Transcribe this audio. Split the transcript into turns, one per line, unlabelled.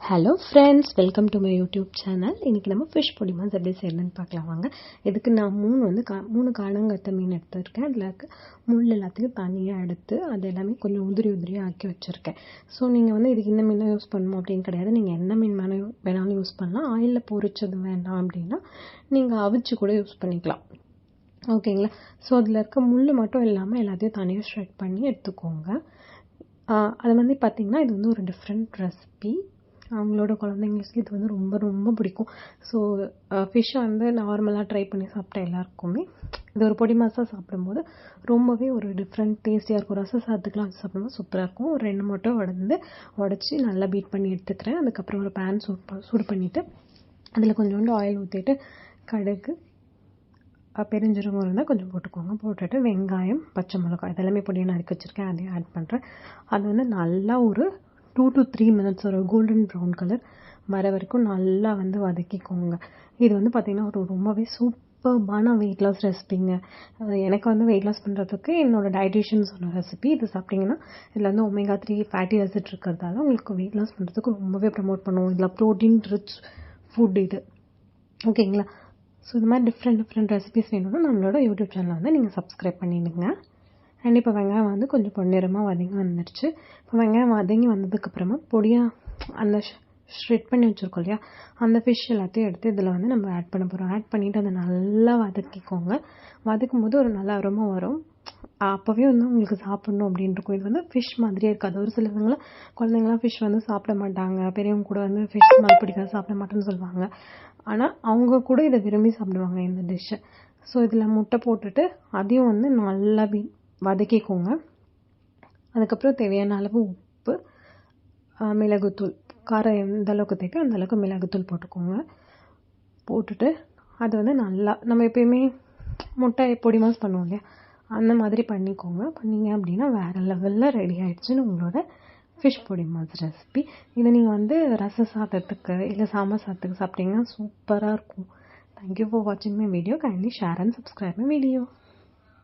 Hello friends, welcome to my YouTube channel. இன்றைக்கி நம்ம fish பொடி மாஸ் எப்படி செய்யணும்னு பார்க்கலாம் வாங்க. இதுக்கு நான் மூணு காணங்கத்த மீன் எடுத்துருக்கேன். அதில் இருக்க முள் எல்லாத்தையும் தனியாக எடுத்து அது எல்லாமே கொஞ்சம் உதிரியாக ஆக்கி வச்சுருக்கேன். ஸோ நீங்கள் இதுக்கு இந்த மீன் யூஸ் பண்ணணும் அப்படின்னு கிடையாது. நீங்கள் என்ன மீன் வேணாலும் யூஸ் பண்ணலாம். ஆயிலில் பொரிச்சது வேண்டாம் அப்படின்னா நீங்கள் அவிச்சு கூட யூஸ் பண்ணிக்கலாம். ஓகேங்களா? ஸோ அதில் இருக்க முள் மட்டும் இல்லாமல் எல்லாத்தையும் தனியாக ஷ்ரெட் பண்ணி எடுத்துக்கோங்க. அது பார்த்திங்கன்னா இது ஒரு டிஃப்ரெண்ட் ரெசிபி. அவங்களோட குழந்தைங்களுக்கு இது ரொம்ப ரொம்ப பிடிக்கும். ஸோ ஃபிஷ்ஷை நார்மலாக ட்ரை பண்ணி சாப்பிட்ட எல்லாருக்குமே இது ஒரு பொடி மாசாக சாப்பிடும்போது ரொம்பவே ஒரு டிஃப்ரெண்ட் டேஸ்டியாக இருக்கும். ரசம் சாதத்துக்குலாம் வச்சு சாப்பிடும்போது சூப்பராக இருக்கும். ஒரு 2 மட்டும் உடச்சி நல்லா பீட் பண்ணி எடுத்துக்கிறேன். அதுக்கப்புறம் ஒரு பேன் சூடு பண்ணிவிட்டு அதில் கொஞ்சோண்டு ஆயில் ஊற்றிட்டு கடுகு பெருஞ்சீரகம் இருந்தால் கொஞ்சம் போட்டுக்கோங்க. போட்டுட்டு வெங்காயம், பச்சை மிளகாய் இதெல்லாமே பொடியை நறுக்கி வச்சுருக்கேன். அதையும் ஆட் பண்ணுறேன். அது நல்லா ஒரு 2 to 3 minutes ஒரு கோல்டன் ப்ரௌன் கலர் வர வரைக்கும் நல்லா வதக்கிக்கோங்க. இது பார்த்திங்கன்னா ஒரு ரொம்பவே சூப்பர்பான வெயிட் லாஸ் ரெசிபிங்க. எனக்கு வெயிட் லாஸ் பண்ணுறதுக்கு என்னோடய டயட்டிஷியன் சொன்ன ரெசிபி. இது சாப்பிட்டிங்கன்னா இதில் ஒமேகா 3 ஃபேட்டி ஆசிட் இருக்கிறதால உங்களுக்கு வெயிட் லாஸ் பண்ணுறதுக்கு ரொம்பவே ப்ரமோட் பண்ணுவோம். இதில் ப்ரோட்டீன் ரிச் ஃபுட் இது. ஓகேங்களா? ஸோ இது மாதிரி டிஃப்ரெண்ட் ரெசிபிஸ் வேணும்னா நம்மளோட யூடியூப் சேனலை நீங்கள் சப்ஸ்கிரைப் பண்ணிடுங்க. அண்ட் இப்போ வெங்காயம் கொஞ்சம் பொன்னிறமாக வந்துடுச்சு. இப்போ வெங்காயம் வதங்கி வந்ததுக்கப்புறமா பொடியாக அந்த ஷ்ரெட் பண்ணி வச்சுருக்கோம் இல்லையா, அந்த ஃபிஷ் எல்லாத்தையும் எடுத்து இதில் நம்ம ஆட் பண்ண போகிறோம். ஆட் பண்ணிவிட்டு அதை நல்லா வதக்கிக்கோங்க. வதக்கும் போது ஒரு நல்ல அரோமா வரும். அப்போவே உங்களுக்கு சாப்பிட்ணும் அப்படின்னு இருக்கும். இது ஃபிஷ் மாதிரியே இருக்காது. ஒரு சிலவங்களாம் குழந்தைங்களாம் ஃபிஷ் சாப்பிட மாட்டாங்க. பெரியவங்க கூட ஃபிஷ் ஸ்மெல் பிடிக்காது, சாப்பிட மாட்டேன்னு சொல்லுவாங்க. ஆனால் அவங்க கூட இதை விரும்பி சாப்பிடுவாங்க இந்த டிஷ்ஷை. ஸோ இதில் முட்டை போட்டுட்டு அதையும் நல்லா வதக்கிக்கோங்க. அதுக்கப்புறம் தேவையான அளவு உப்பு, மிளகுத்தூள், காரம் எந்த அளவுக்கு தேவையோ அந்த அளவுக்கு மிளகுத்தூள் போட்டுக்கோங்க. போட்டுட்டு அது நல்லா நம்ம எப்பயுமே முட்டை பொடி மாஸ் பண்ணுவோம் இல்லையா, அந்த மாதிரி பண்ணிக்கோங்க. பண்ணிங்க அப்படின்னா வேறு லெவலில் ரெடி ஆகிடுச்சுன்னு உங்களோட ஃபிஷ் பொடி மாஸ் ரெசிபி. இதை நீங்கள் ரச சாதத்துக்கு இல்லை சாம்பார் சாதத்துக்கு சாப்பிட்டிங்கன்னா சூப்பராக இருக்கும். தேங்க்யூ ஃபார் வாட்சிங் my video. Kindly share and subscribe my video.